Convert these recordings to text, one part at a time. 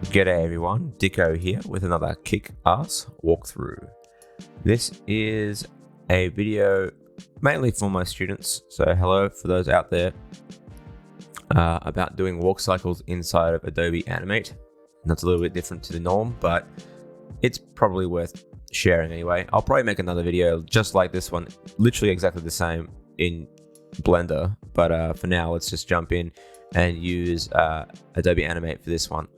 G'day everyone, Dicko here with another kick-ass walkthrough. This is a video mainly for my students, so hello for those out there, about doing walk cycles inside of Adobe Animate. That's a little bit different to the norm, but it's probably worth sharing anyway. I'll probably make another video just like this one, literally exactly the same in Blender, but for now let's just jump in and use Adobe Animate for this one.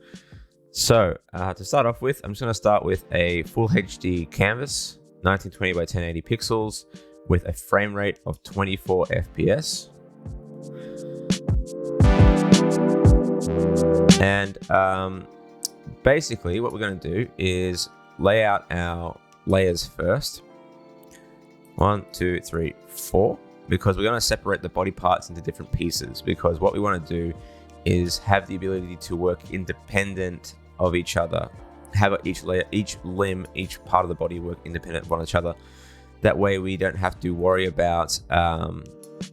So to start off with, I'm just going to start with a full HD canvas, 1920 by 1080 pixels with a frame rate of 24 FPS. And basically what we're going to do is lay out our layers first. 1, 2, 3, 4, because we're going to separate the body parts into different pieces, because what we want to do is have the ability to work independent of each other, have each layer, each limb, each part of the body work independent of one each other. That way we don't have to worry about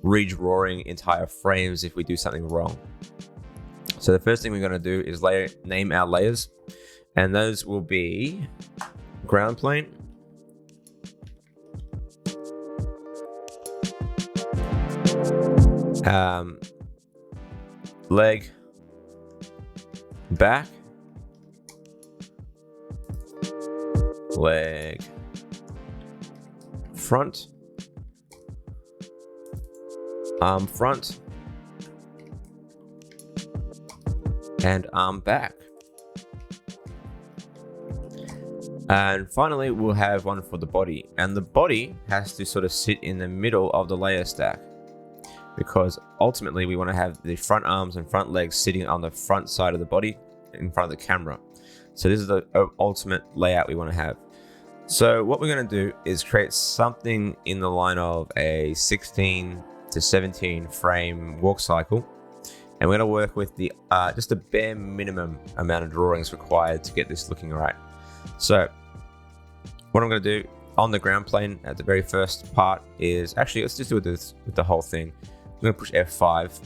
redrawing entire frames if we do something wrong. So the first thing we're going to do is name our layers, and those will be ground plane, leg, back, leg, front, arm front, and arm back. And finally we'll have one for the body, and the body has to sort of sit in the middle of the layer stack, because ultimately we want to have the front arms and front legs sitting on the front side of the body in front of the camera. So this is the ultimate layout we want to have. So what we're going to do is create something in the line of a 16 to 17 frame walk cycle, and we're going to work with the just a bare minimum amount of drawings required to get this looking right. So what I'm going to do on the ground plane at the very first part is, actually let's just do this with the whole thing. I'm going to push F5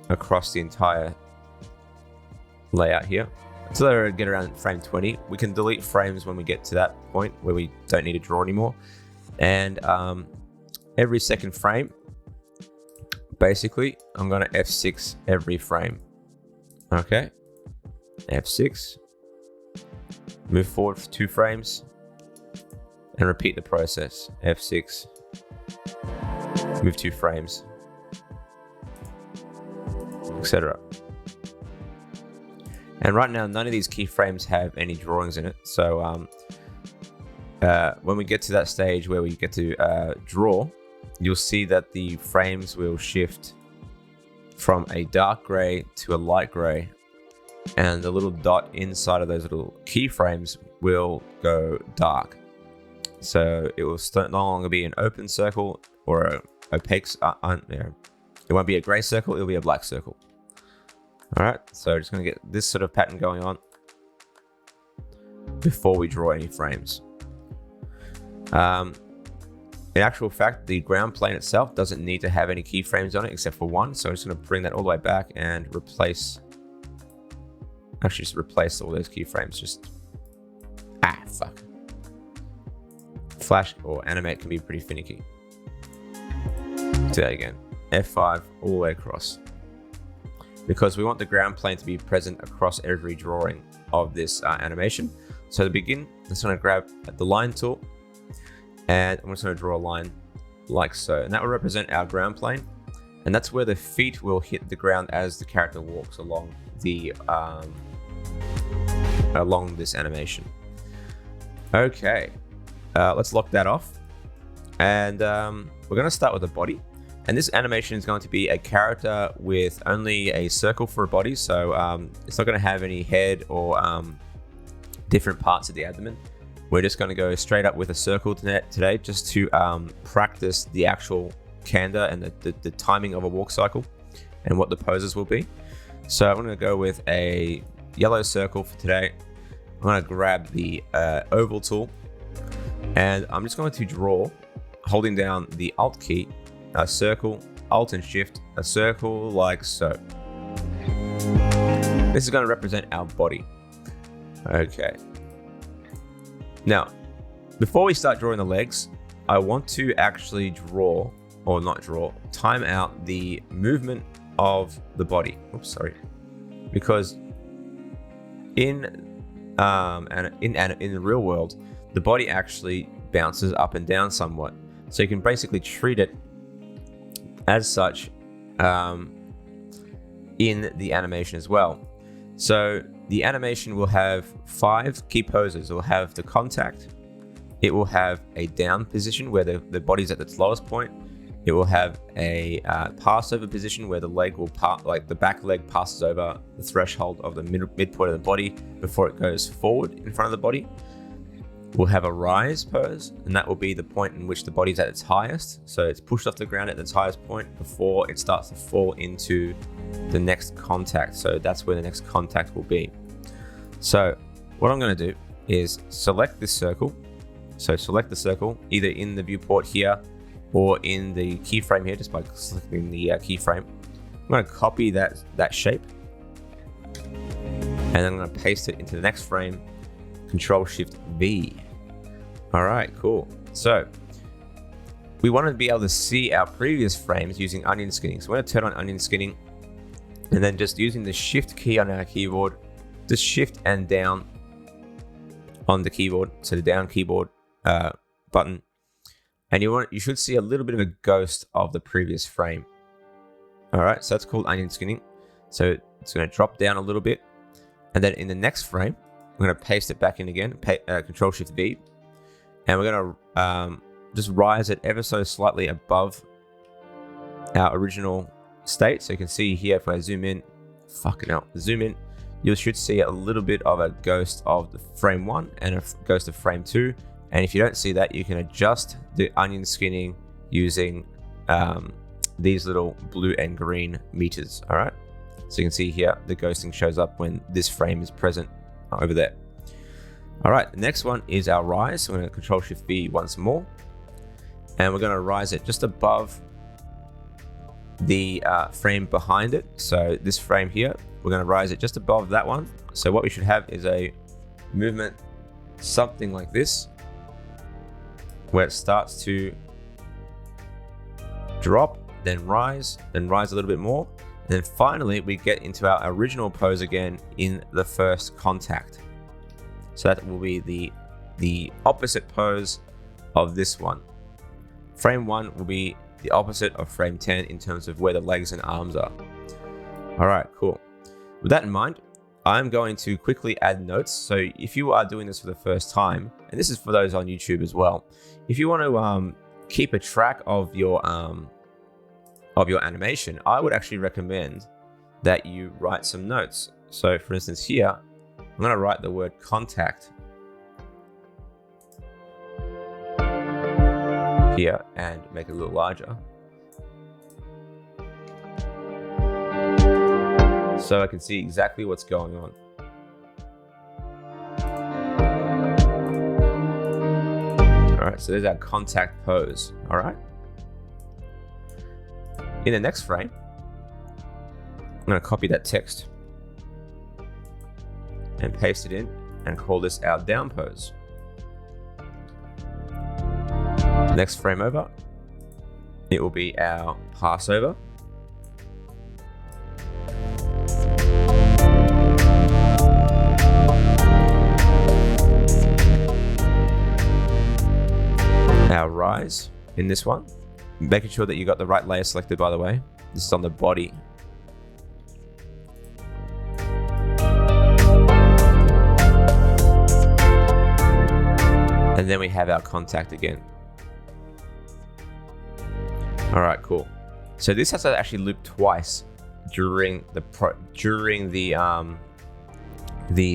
across the entire layout here until I get around frame 20. We can delete frames when we get to that point where we don't need to draw anymore. And every second frame, basically, I'm going to F6 every frame. Okay, F6, move forward for 2 frames, and repeat the process. F6, move 2 frames, etc. And right now, none of these keyframes have any drawings in it. So when we get to that stage where we get to draw, you'll see that the frames will shift from a dark gray to a light gray, and the little dot inside of those little keyframes will go dark. So it will no longer be an open circle or an opaque. It won't be a gray circle, it'll be a black circle. All right, so just going to get this sort of pattern going on before we draw any frames. In actual fact, the ground plane itself doesn't need to have any keyframes on it except for one. So I'm just going to bring that all the way back and replace all those keyframes. Flash or Animate can be pretty finicky. Do that again. F5 all the way across, because we want the ground plane to be present across every drawing of this animation. So to begin, I'm just going to grab the line tool, and I'm just going to draw a line like so, and that will represent our ground plane, and that's where the feet will hit the ground as the character walks along the along this animation. Okay, let's lock that off, and we're going to start with the body. And this animation is going to be a character with only a circle for a body, so it's not going to have any head or different parts of the abdomen. We're just going to go straight up with a circle today, just to practice the actual candor and the timing of a walk cycle and what the poses will be. So I'm going to go with a yellow circle for today. I'm going to grab the oval tool, and I'm just going to draw, holding down the Alt key, a circle, Alt and Shift, a circle like so. This is going to represent our body. Okay. Now, before we start drawing the legs, I want to actually time out the movement of the body. Oops, sorry. Because in the real world, the body actually bounces up and down somewhat. So you can basically treat it as such in the animation as well. So the animation will have 5 key poses. It will have the contact. It will have a down position where the body's at its lowest point. It will have a passover position where the leg will the back leg passes over the threshold of the midpoint of the body before it goes forward in front of the body. We'll have a rise pose, and that will be the point in which the body's at its highest. So it's pushed off the ground at its highest point before it starts to fall into the next contact. So that's where the next contact will be. So what I'm going to do is select this circle. So select the circle either in the viewport here or in the keyframe here, just by selecting the keyframe. I'm going to copy that shape, and then I'm going to paste it into the next frame. Control-Shift-V. All right, cool. So we want to be able to see our previous frames using onion skinning. So we're going to turn on onion skinning, and then just using the Shift key on our keyboard, just Shift and down on the keyboard. So the down keyboard button, and you should see a little bit of a ghost of the previous frame. All right, so that's called onion skinning. So it's going to drop down a little bit, and then in the next frame, we're going to paste it back in again, Control-Shift-V, and we're going to just rise it ever so slightly above our original state. So you can see here, if I zoom in, you should see a little bit of a ghost of the frame 1 and a ghost of frame 2. And if you don't see that, you can adjust the onion skinning using these little blue and green meters. All right, so you can see here the ghosting shows up when this frame is present over there. All right, the next one is our rise. So we're going to Control-Shift-V once more, and we're going to rise it just above the frame behind it. So this frame here, we're going to rise it just above that one. So what we should have is a movement something like this, where it starts to drop, then rise a little bit more. And then finally, we get into our original pose again in the first contact. So that will be the opposite pose of this one. Frame 1 will be the opposite of frame 10 in terms of where the legs and arms are. All right, cool. With that in mind, I'm going to quickly add notes. So if you are doing this for the first time, and this is for those on YouTube as well, if you want to keep a track of your animation, I would actually recommend that you write some notes. So for instance here, I'm going to write the word contact here and make it a little larger, so I can see exactly what's going on. All right, so there's our contact pose. All right. In the next frame, I'm going to copy that text and paste it in and call this our down pose. Next frame over, it will be our passover. Our rise in this one, making sure that you got the right layer selected, by the way. This is on the body. And then we have our contact again. All right, cool. So this has to actually loop twice during the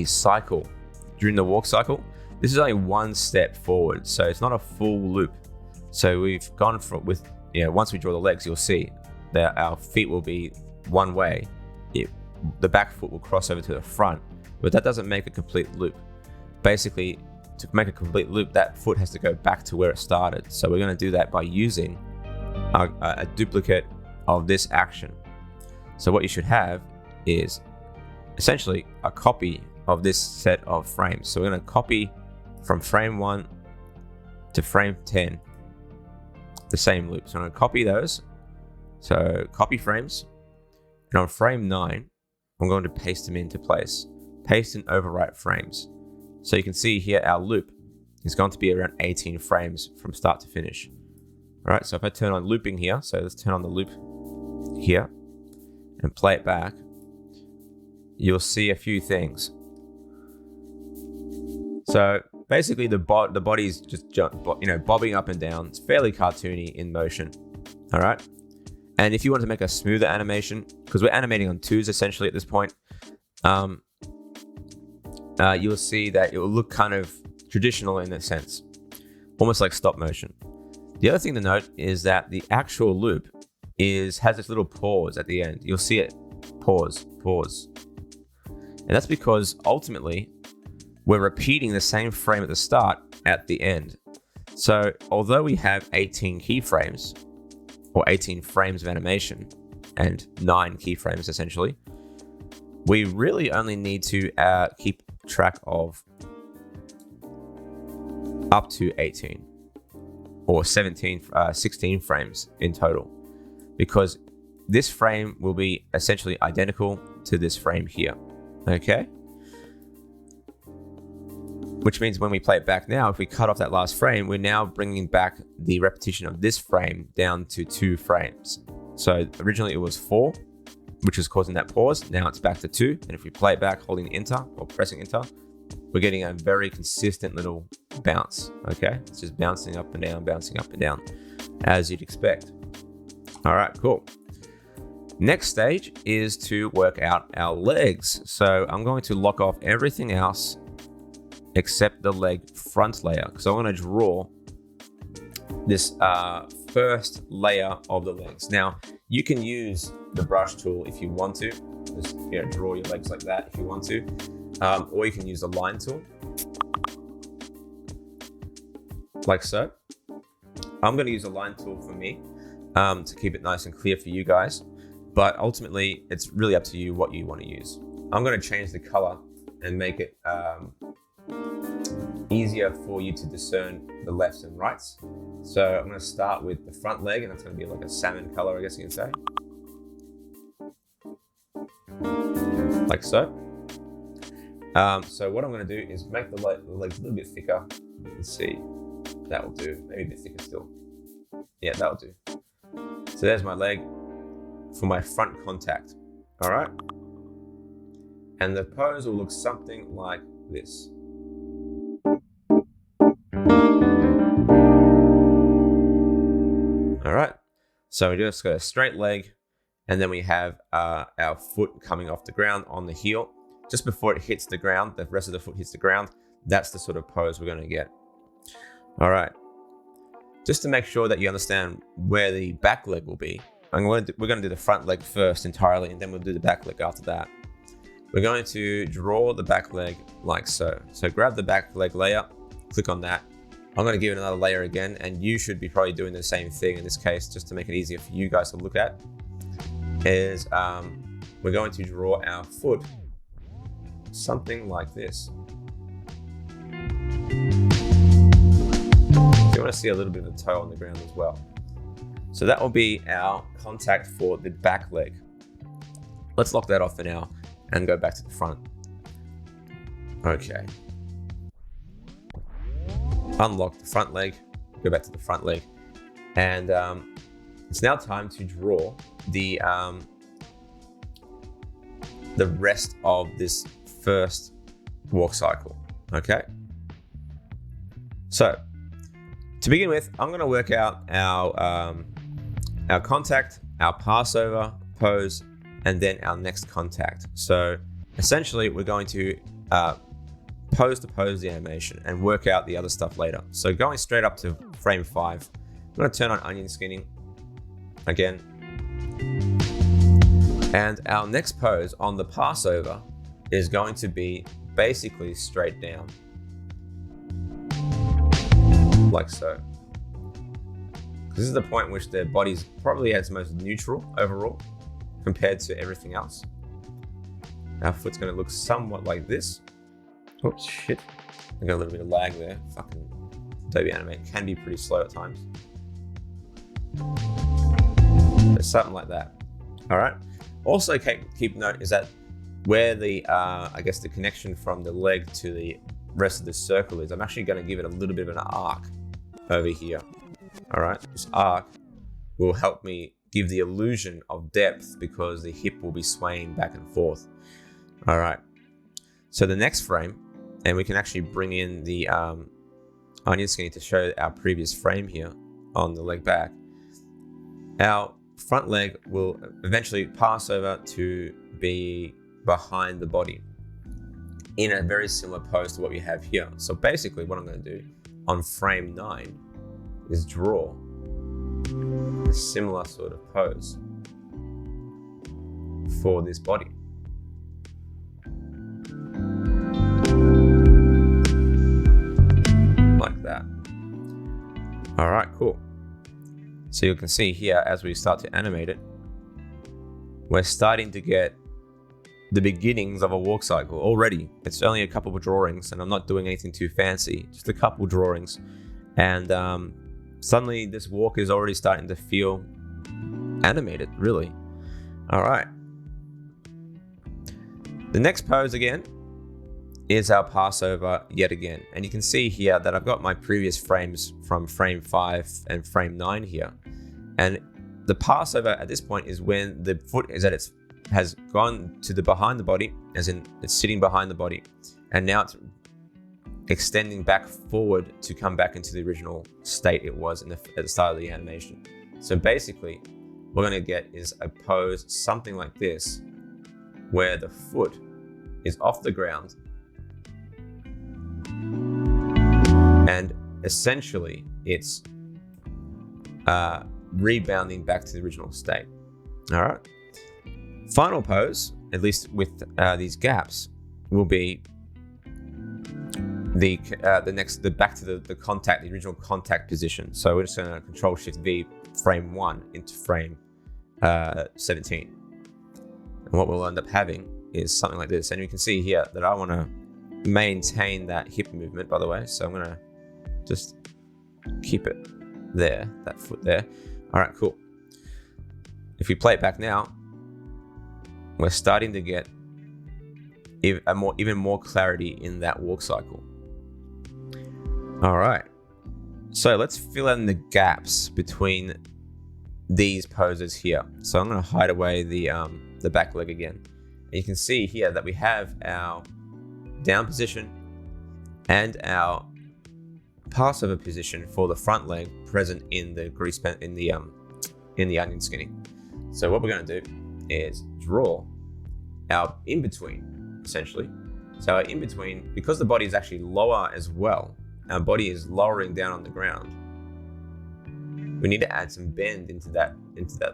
cycle, during the walk cycle. This is only one step forward, so it's not a full loop. So we've gone from once we draw the legs, you'll see that our feet will be one way. The back foot will cross over to the front, but that doesn't make a complete loop. Basically, to make a complete loop, that foot has to go back to where it started. So we're going to do that by using a duplicate of this action. So what you should have is essentially a copy of this set of frames. So we're going to copy from frame 1 to frame 10 the same loop. So I'm going to copy those. So copy frames, and on frame 9 I'm going to paste them into place. Paste and overwrite frames. So you can see here our loop is going to be around 18 frames from start to finish. All right, so if I turn on looping here, so let's turn on the loop here and play it back, you'll see a few things. So basically the body's just bobbing up and down. It's fairly cartoony in motion. All right. And if you want to make a smoother animation, because we're animating on 2s essentially at this point, you'll see that it will look kind of traditional in a sense, almost like stop motion. The other thing to note is that the actual loop has this little pause at the end. You'll see it pause. And that's because ultimately we're repeating the same frame at the start at the end. So although we have 18 keyframes, or 18 frames of animation, and 9 keyframes essentially, we really only need to keep track of up to 18 or 16 frames in total, because this frame will be essentially identical to this frame here. Okay, which means when we play it back now, if we cut off that last frame, we're now bringing back the repetition of this frame down to 2 frames. So originally it was 4, which was causing that pause. Now it's back to 2. And if we play it back holding enter or pressing enter, we're getting a very consistent little bounce. Okay, it's just bouncing up and down, as you'd expect. All right, cool. Next stage is to work out our legs. So I'm going to lock off everything else except the leg front layer, because I want to draw this first layer of the legs. Now you can use the brush tool if you want to, just draw your legs like that if you want to, or you can use the line tool like so. I'm going to use a line tool for me to keep it nice and clear for you guys, but ultimately it's really up to you what you want to use. I'm going to change the color and make it easier for you to discern the lefts and rights. So I'm going to start with the front leg, and that's going to be like a salmon color, I guess you can say. Like so. So what I'm going to do is make the legs a little bit thicker. Let's see. That will do. Maybe a bit thicker still. Yeah, that'll do. So there's my leg for my front contact. All right. And the pose will look something like this. All right. So we just got a straight leg, and then we have our foot coming off the ground on the heel. Just before it hits the ground, the rest of the foot hits the ground. That's the sort of pose we're going to get. All right. Just to make sure that you understand where the back leg will be, we're going to do the front leg first entirely, and then we'll do the back leg after that. We're going to draw the back leg like so. So grab the back leg layer, click on that. I'm going to give it another layer again, and you should be probably doing the same thing in this case, just to make it easier for you guys to look at. Is we're going to draw our foot something like this. So you want to see a little bit of the toe on the ground as well. So that will be our contact for the back leg. Let's lock that off for now and go back to the front. Okay. Unlock the front leg, go back to the front leg. And it's now time to draw the rest of this first walk cycle, okay? So, to begin with, I'm gonna work out our contact, our passover, pose, and then our next contact. So, essentially, we're going to pose to pose the animation and work out the other stuff later. So going straight up to frame 5, I'm gonna turn on onion skinning again. And our next pose on the passover is going to be basically straight down. Like so. This is the point in which their body's probably at its most neutral overall compared to everything else. our foot's going to look somewhat like this. Oops, shit. I got a little bit of lag there. Fucking Adobe Animate can be pretty slow at times. So something like that. All right. Also, keep note is that where the, I guess the connection from the leg to the rest of the circle is, I'm actually going to give it a little bit of an arc over here. All right. This arc will help me give the illusion of depth because the hip will be swaying back and forth. All right. So the next frame, and we can actually bring in the onion skinning to show our previous frame here on the leg back. Our front leg will eventually pass over to be behind the body in a very similar pose to what we have here. So basically what I'm going to do on frame 9 is draw a similar sort of pose for this body. Like that. All right, cool. So you can see here as we start to animate it, we're starting to get the beginnings of a walk cycle already. It's only a couple of drawings and I'm not doing anything too fancy, just a couple of drawings. And suddenly this walk is already starting to feel animated, really. All right. The next pose again is our passover yet again. And you can see here that I've got my previous frames from frame 5 and frame 9 here. And the passover at this point is when the foot is at its has gone to the behind the body, as in it's sitting behind the body, and now it's extending back forward to come back into the original state it was at the start of the animation. So basically, what we're going to get is a pose something like this, where the foot is off the ground, and essentially it's rebounding back to the original state. All right. Final pose, at least with these gaps, will be the back to the original contact position. So we're just going to Control Shift V frame 1 into frame 17, and what we'll end up having is something like this. And you can see here that I want to maintain that hip movement, by the way. So I'm going to just keep it there, that foot there. All right, cool. If we play it back now, we're starting to get even more clarity in that walk cycle. All right, so let's fill in the gaps between these poses here. So I'm going to hide away the back leg again. And you can see here that we have our down position and our passover position for the front leg present in the grease pen in the onion skinning. So what we're going to do is draw our in-between, essentially. So our in-between, because the body is actually lower as well, our body is lowering down on the ground, we need to add some bend into that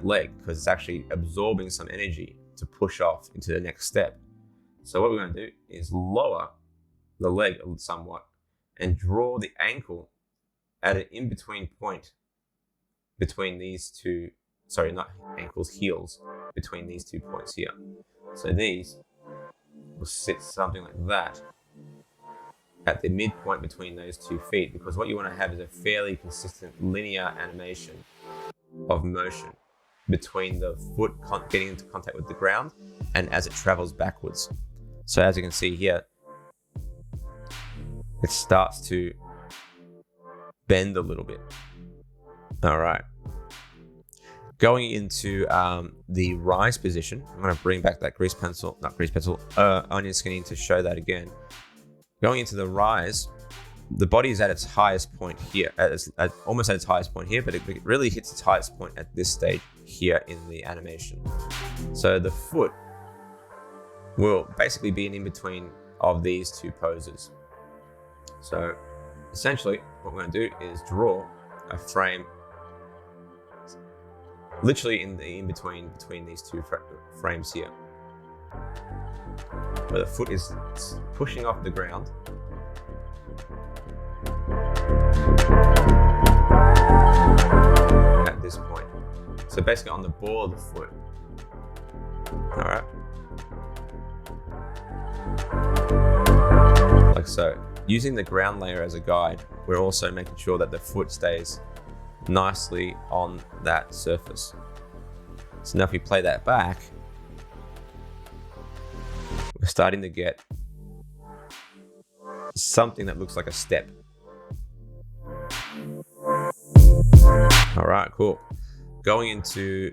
leg, because it's actually absorbing some energy to push off into the next step. So what we're going to do is lower the leg somewhat and draw the ankle at an in-between point between these two, sorry, not ankles, heels, between these 2 points here. So these will sit something like that at the midpoint between those 2 feet, because what you want to have is a fairly consistent linear animation of motion between the foot getting into contact with the ground and as it travels backwards. So as you can see here, it starts to bend a little bit. All right. Going into the rise position, I'm going to bring back that onion skinning to show that again. Going into the rise, the body is at its highest point here, almost at its highest point here, but it really hits its highest point at this stage here in the animation. So the foot will basically be an in-between of these 2 poses. So essentially what we're going to do is draw a frame literally in the in-between between these 2 frames here, where the foot is pushing off the ground at this point. So basically on the ball of the foot. All right. like so. Using the ground layer as a guide, we're also making sure that the foot stays nicely on that surface. So now if we play that back, we're starting to get something that looks like a step. All right, cool. Going into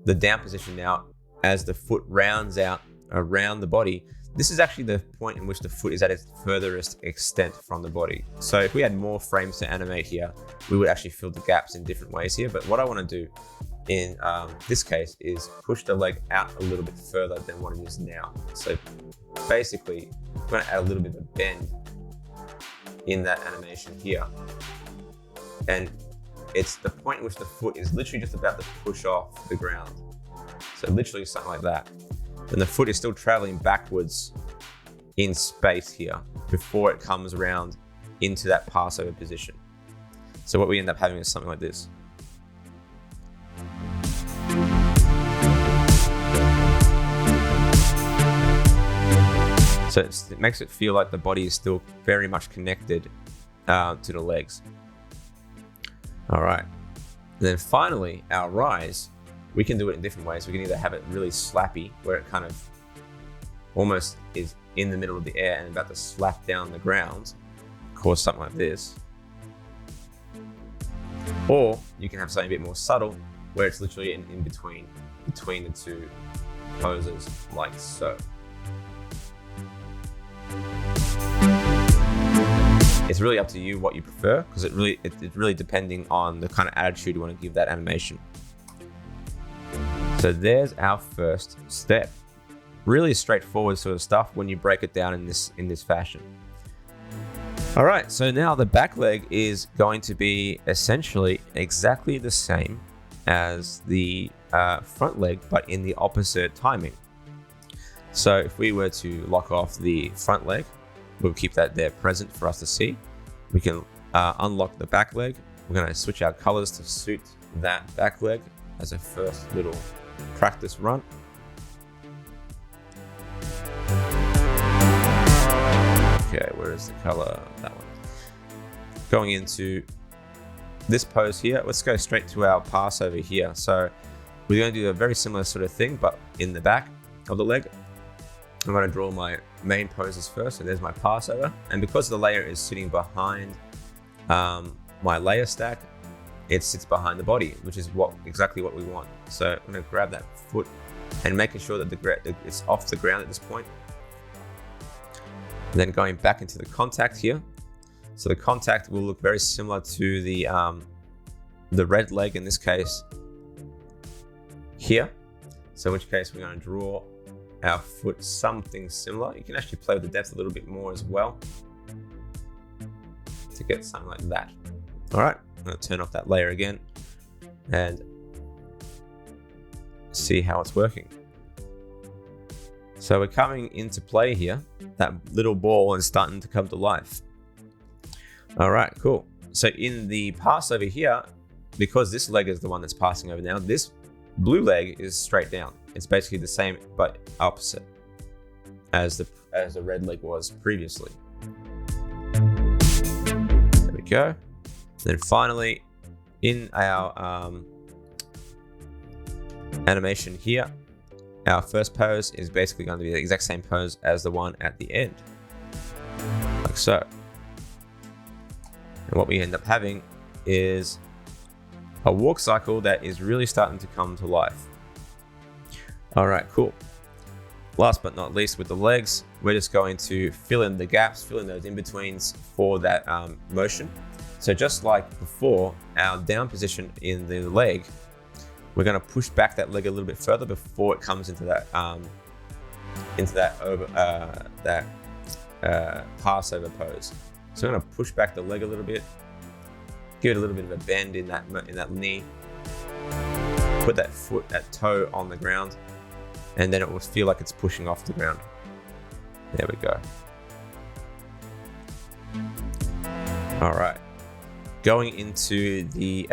the down position now, as the foot rounds out around the body, this is actually the point in which the foot is at its furthest extent from the body. So if we had more frames to animate here, we would actually fill the gaps in different ways here. But what I want to do in this case is push the leg out a little bit further than what it is now. So basically, we're going to add a little bit of a bend in that animation here. And it's the point in which the foot is literally just about to push off the ground. So literally something like that. And the foot is still traveling backwards in space here before it comes around into that passover position. So what we end up having is something like this. So it makes it feel like the body is still very much connected to the legs. All right. And then finally, our rise. We can do it in different ways. We can either have it really slappy, where it kind of almost is in the middle of the air and about to slap down the ground, cause something like this. Or you can have something a bit more subtle, where it's literally in between the two poses, like so. It's really up to you what you prefer, because it's really depending on the kind of attitude you want to give that animation. So there's our first step. Really straightforward sort of stuff when you break it down in this fashion. All right, so now the back leg is going to be essentially exactly the same as the front leg, but in the opposite timing. So if we were to lock off the front leg, we'll keep that there present for us to see. We can unlock the back leg. We're going to switch our colors to suit that back leg as a first little practice run. Okay, where is the color? That one. Going into this pose here, let's go straight to our pass over here. So we're going to do a very similar sort of thing, but in the back of the leg. I'm going to draw my main poses first. So there's my passover. And because the layer is sitting behind my layer stack, it sits behind the body, which is exactly what we want. So I'm going to grab that foot and making sure that it's off the ground at this point. And then going back into the contact here. So the contact will look very similar to the red leg in this case here. So in which case we're going to draw our foot something similar. You can actually play with the depth a little bit more as well to get something like that. All right, I'm going to turn off that layer again and see how it's working. So we're coming into play here. That little ball is starting to come to life. All right, cool. So in the pass over here, because this leg is the one that's passing over now, this blue leg is straight down. It's basically the same but opposite as the red leg was previously. There we go. Then finally, in our animation here, our first pose is basically going to be the exact same pose as the one at the end, like so. And what we end up having is a walk cycle that is really starting to come to life. All right, cool. Last but not least, with the legs, we're just going to fill in the gaps, fill in those in-betweens for that motion. So just like before, our down position in the leg, we're going to push back that leg a little bit further before it comes into that passover pose. So I'm going to push back the leg a little bit, give it a little bit of a bend in that knee, put that foot, that toe on the ground, and then it will feel like it's pushing off the ground. There we go. All right. Going into the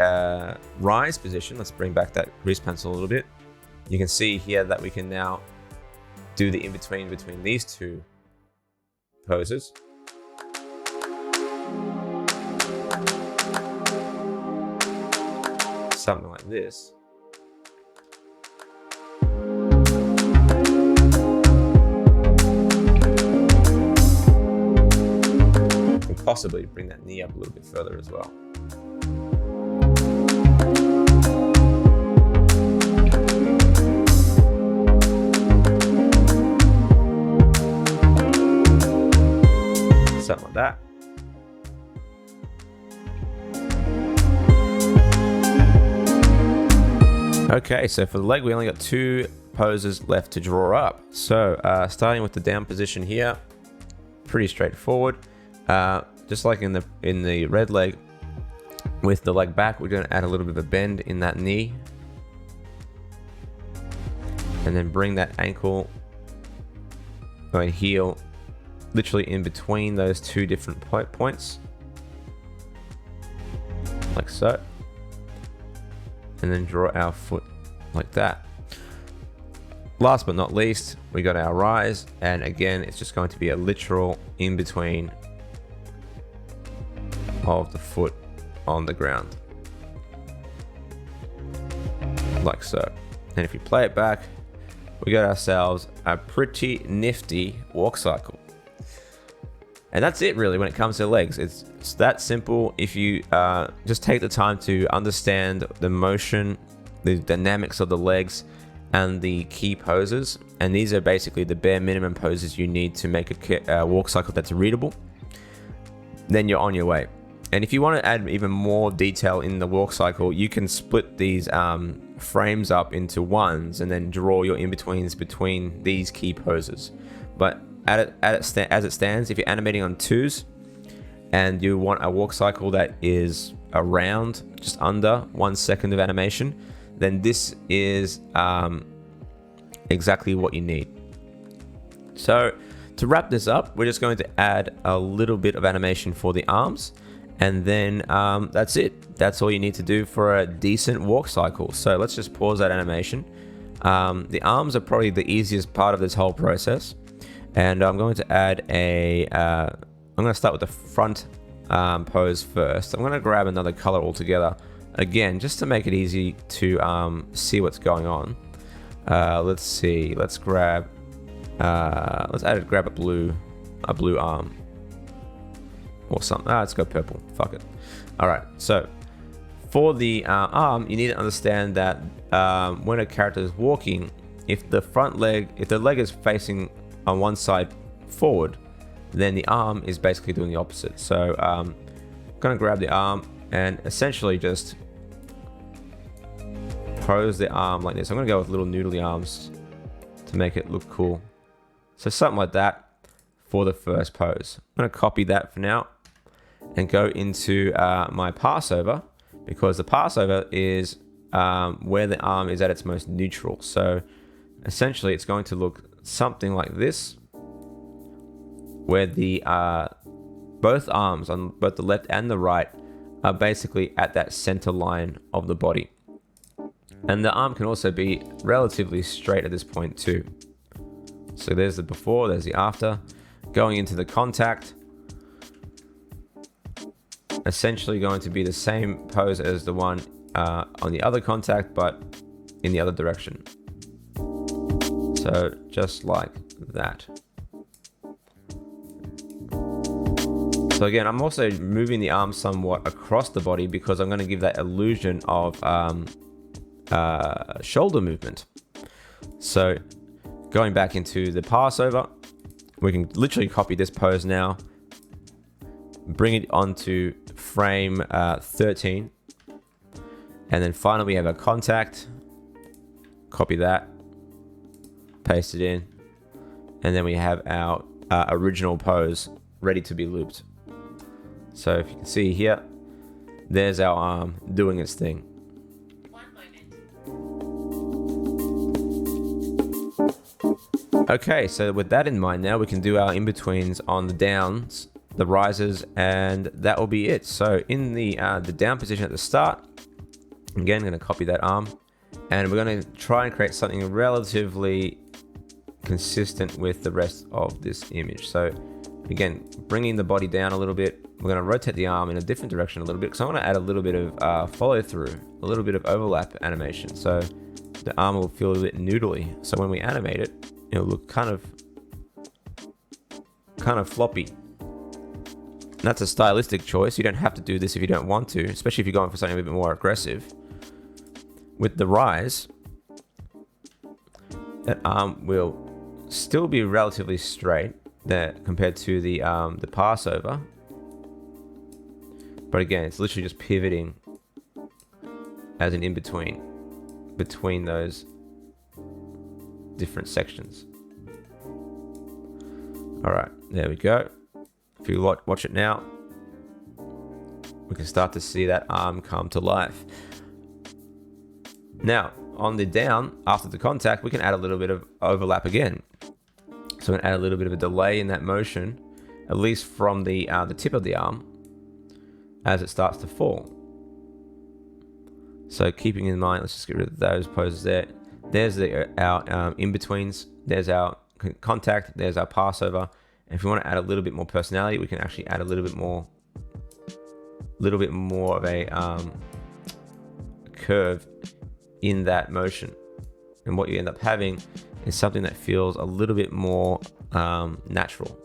rise position, let's bring back that grease pencil a little bit. You can see here that we can now do the in-between between these two poses. something like this. And possibly bring that knee up a little bit further as well. Something like that. Okay, so for the leg, we only got 2 poses left to draw up. So starting with the down position here, pretty straightforward. Just like in the red leg, with the leg back, we're going to add a little bit of a bend in that knee, and then bring that ankle or heel literally in between those 2 different points, like so. And then draw our foot like that. Last but not least, we got our rise, and again, it's just going to be a literal in between of the foot on the ground, like so. And if you play it back, we got ourselves a pretty nifty walk cycle. And that's it really when it comes to legs. It's that simple. If you just take the time to understand the motion, the dynamics of the legs, and the key poses, and these are basically the bare minimum poses you need to make a walk cycle that's readable, then you're on your way. And if you want to add even more detail in the walk cycle, you can split these frames up into ones and then draw your in-betweens between these key poses. But as it stands, if you're animating on 2s and you want a walk cycle that is around just under 1 second of animation, then this is exactly what you need. So to wrap this up, we're just going to add a little bit of animation for the arms, and then that's it. That's all you need to do for a decent walk cycle. So let's just pause that animation. The arms are probably the easiest part of this whole process. And I'm going to add I'm going to start with the front pose first. I'm going to grab another color altogether, again, just to make it easy to see what's going on. Let's see. Let's grab a blue arm or something. Let's go purple. Fuck it. All right. So for the arm, you need to understand that when a character is walking, if the leg is facing on one side forward, then the arm is basically doing the opposite. So I'm gonna grab the arm and essentially just pose the arm like this. I'm gonna go with little noodly arms to make it look cool. So something like that for the first pose. I'm gonna copy that for now and go into my passover, because the passover is where the arm is at its most neutral. So essentially it's going to look something like this, where the both arms on both the left and the right are basically at that center line of the body. And the arm can also be relatively straight at this point too. So there's the before, there's the after. Going into the contact, essentially going to be the same pose as the one on the other contact, but in the other direction. So just like that. So again, I'm also moving the arm somewhat across the body because I'm going to give that illusion of shoulder movement. So going back into the passover, we can literally copy this pose now, bring it onto frame 13, and then finally we have a contact, copy that, paste it in, and then we have our original pose ready to be looped. So if you can see here, there's our arm doing its thing. 1 moment. Okay, so with that in mind, now we can do our in-betweens on the downs, the rises, and that will be it. So in the down position at the start, again, I'm going to copy that arm, and we're going to try and create something relatively consistent with the rest of this image. So again, bringing the body down a little bit. We're going to rotate the arm in a different direction a little bit because I want to add a little bit of follow through, a little bit of overlap animation. So the arm will feel a bit noodly. So when we animate it, it'll look kind of floppy. And that's a stylistic choice. You don't have to do this if you don't want to, especially if you're going for something a bit more aggressive. With the rise, that arm will still be relatively straight there compared to the passover. But again, it's literally just pivoting as an in-between between those different sections. All right, there we go. If you watch it now, we can start to see that arm come to life. Now, on the down, after the contact, we can add a little bit of overlap again. So we can add a little bit of a delay in that motion, at least from the tip of the arm, as it starts to fall. So keeping in mind, let's just get rid of those poses there. There's our in-betweens. There's our contact. There's our passover. And if we want to add a little bit more personality, we can actually add a little bit more of a curve in that motion. And what you end up having is something that feels a little bit more natural.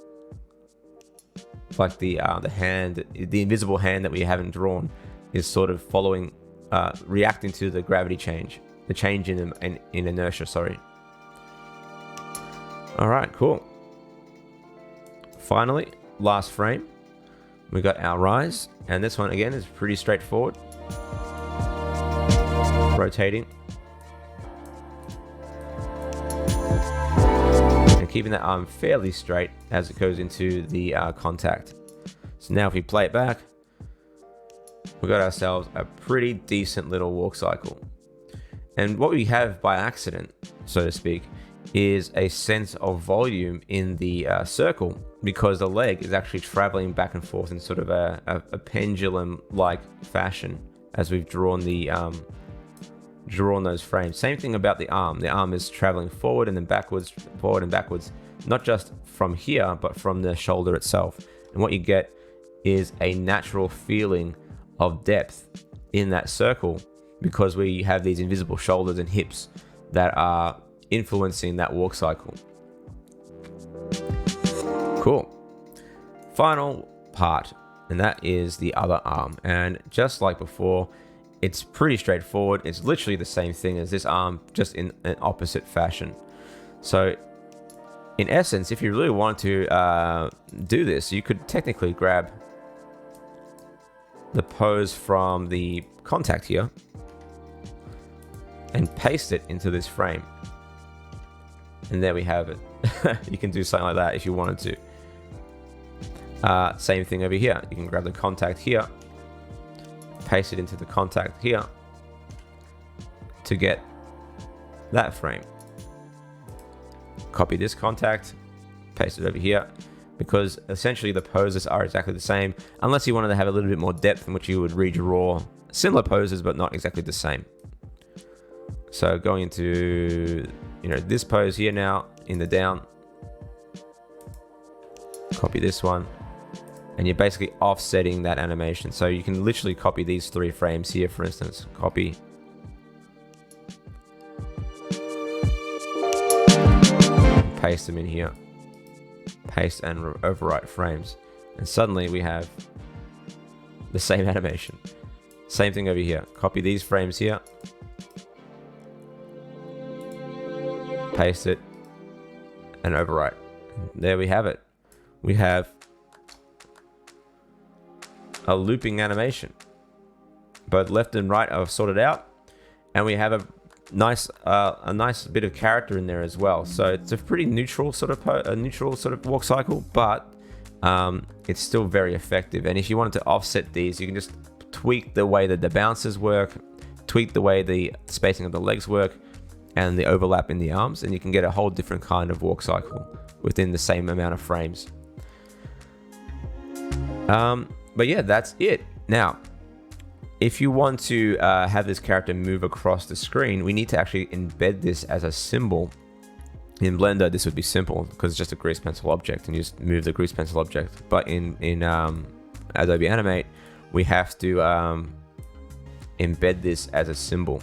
Like the hand, the invisible hand that we haven't drawn is sort of following, reacting to the gravity change, the change in inertia, sorry. All right, cool. Finally, last frame, we got our rise, and this one again is pretty straightforward. Rotating and keeping that arm fairly straight as it goes into the contact. So now if we play it back, we got ourselves a pretty decent little walk cycle. And what we have by accident, so to speak, is a sense of volume in the circle, because the leg is actually traveling back and forth in sort of a pendulum-like fashion as we've drawn those frames. Same thing about the arm. The arm is traveling forward and then backwards, not just from here, but from the shoulder itself. And what you get is a natural feeling of depth in that circle, because we have these invisible shoulders and hips that are influencing that walk cycle. Cool. Final part, and that is the other arm. And just like before, it's pretty straightforward. It's literally the same thing as this arm, just in an opposite fashion. So in essence, if you really want to do this, you could technically grab the pose from the contact here and paste it into this frame. And there we have it. You can do something like that if you wanted to. Same thing over here. You can grab the contact here, paste it into the contact here to get that frame. Copy this contact, paste it over here, because essentially the poses are exactly the same, unless you wanted to have a little bit more depth in which you would redraw similar poses but not exactly the same. So going into this pose here now in the down, copy this one, and you're basically offsetting that animation. So you can literally copy these 3 frames here, for instance. Copy, paste them in here, paste and overwrite frames, and suddenly we have the same animation. Same thing over here. Copy these frames here, paste it, and overwrite. There we have it. We have a looping animation. Both left and right are sorted out, and we have a nice bit of character in there as well. So it's a pretty neutral sort of walk cycle, but it's still very effective. And if you wanted to offset these, you can just tweak the way that the bounces work, tweak the way the spacing of the legs work, and the overlap in the arms, and you can get a whole different kind of walk cycle within the same amount of frames. But yeah, that's it. Now, if you want to have this character move across the screen, we need to actually embed this as a symbol In Blender, this would be simple because it's just a grease pencil object and you just move the grease pencil object. But in Adobe Animate, we have to embed this as a symbol.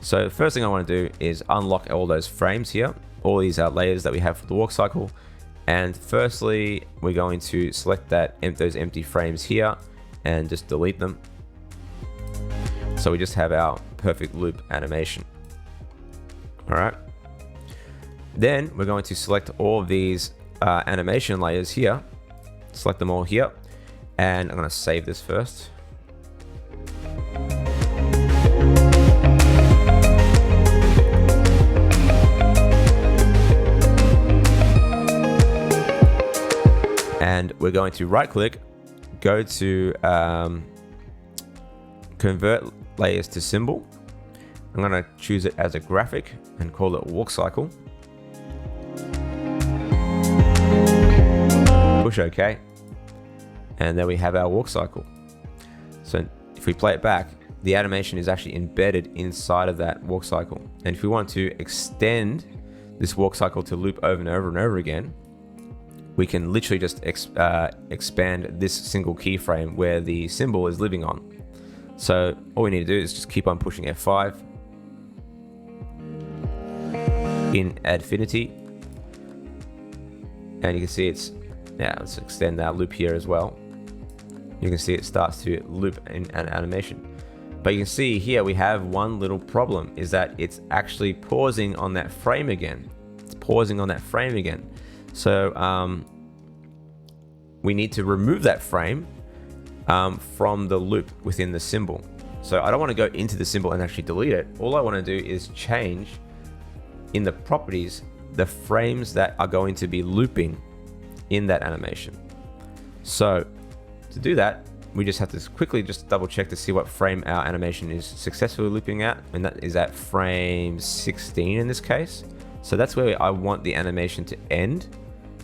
So the first thing I want to do is unlock all those frames here, all these layers that we have for the walk cycle. And firstly, we're going to select those empty frames here and just delete them. So we just have our perfect loop animation. All right. Then we're going to select all of these animation layers here, select them all here, and I'm going to save this first. And we're going to right click, go to convert layers to symbol. I'm going to choose it as a graphic and call it walk cycle. Push OK, and there we have our walk cycle. So if we play it back, the animation is actually embedded inside of that walk cycle. And if we want to extend this walk cycle to loop over and over and over again, we can literally just expand this single keyframe where the symbol is living on. So all we need to do is just keep on pushing F5 in Affinity, and you can see let's extend that loop here as well. You can see it starts to loop in an animation. But you can see here we have one little problem, is that it's actually pausing on that frame again. It's pausing on that frame again. So we need to remove that frame from the loop within the symbol. So I don't want to go into the symbol and actually delete it. All I want to do is change in the properties the frames that are going to be looping in that animation. So to do that, we just have to quickly just double check to see what frame our animation is successfully looping at, and that is at frame 16 in this case. So that's where I want the animation to end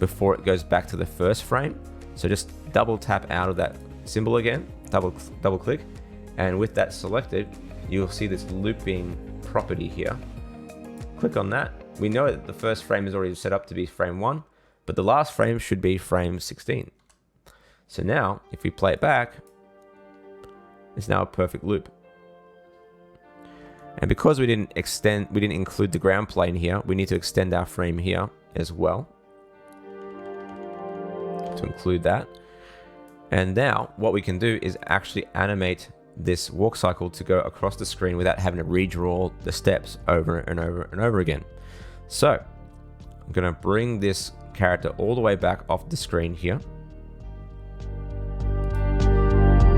before it goes back to the first frame. So just double tap out of that symbol again, double click, and with that selected, you'll see this looping property here. Click on that. We know that the first frame is already set up to be frame 1, but the last frame should be frame 16. So now, if we play it back, it's now a perfect loop. And because we didn't include the ground plane here, we need to extend our frame here as well to include that. And now what we can do is actually animate this walk cycle to go across the screen without having to redraw the steps over and over and over again. So I'm going to bring this character all the way back off the screen here.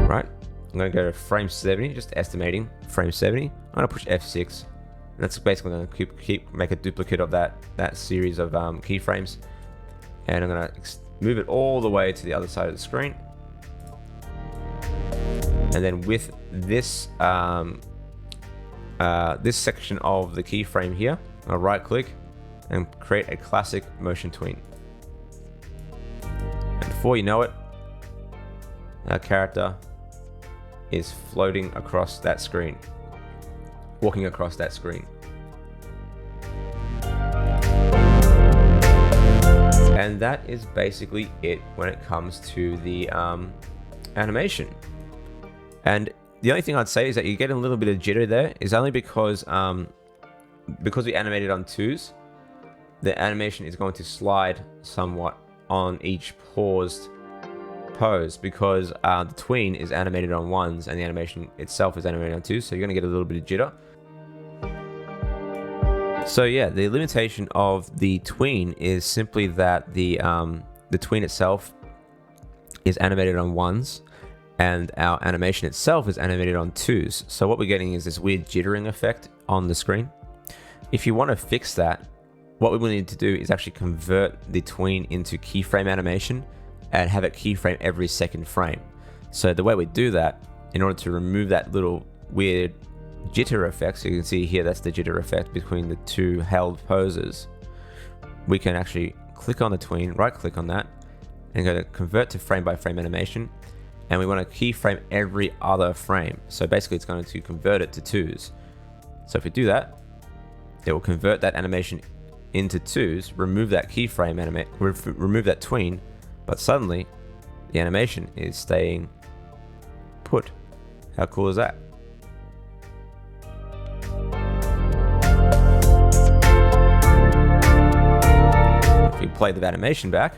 Right, I'm going to go to frame 70, just estimating frame 70. I'm going to push F6. And that's basically going to make a duplicate of that series of keyframes. And I'm going to move it all the way to the other side of the screen. And then with this this section of the keyframe here, I'll right click and create a classic motion tween. And before you know it, our character is floating across that screen, walking across that screen. And that is basically it when it comes to the animation. And the only thing I'd say is that you get a little bit of jitter there is only because we animated on 2s, the animation is going to slide somewhat on each paused pose, because the tween is animated on 1s and the animation itself is animated on 2s, so you're going to get a little bit of jitter. So yeah, the limitation of the tween is simply that the tween itself is animated on 1s and our animation itself is animated on 2s. So what we're getting is this weird jittering effect on the screen. If you want to fix that, what we will need to do is actually convert the tween into keyframe animation and have it keyframe every second frame. So the way we do that, in order to remove that little weird jitter effect, so you can see here that's the jitter effect between the two held poses, we can actually click on the tween, right click on that, and go to convert to frame by frame animation, and we want to keyframe every other frame. So basically it's going to convert it to 2s. So if we do that, it will convert that animation into 2s, remove that keyframe animate, remove that tween, but suddenly the animation is staying put. How cool is that? If we play the animation back,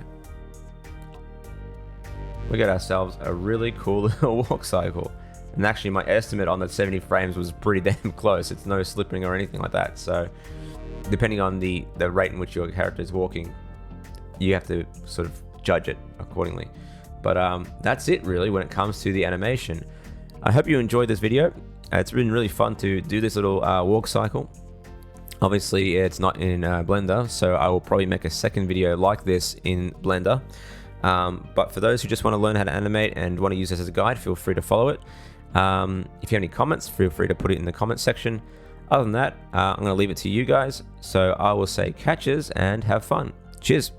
we got ourselves a really cool little walk cycle. And actually my estimate on that 70 frames was pretty damn close. It's no slipping or anything like that. So depending on the rate in which your character is walking, you have to sort of judge it accordingly. But that's it really when it comes to the animation. I hope you enjoyed this video. It's been really fun to do this little walk cycle. Obviously it's not in Blender, so I will probably make a second video like this in Blender. But for those who just want to learn how to animate and want to use this as a guide, feel free to follow it. If you have any comments, feel free to put it in the comment section. Other than that, I'm going to leave it to you guys. So I will say catches and have fun. Cheers.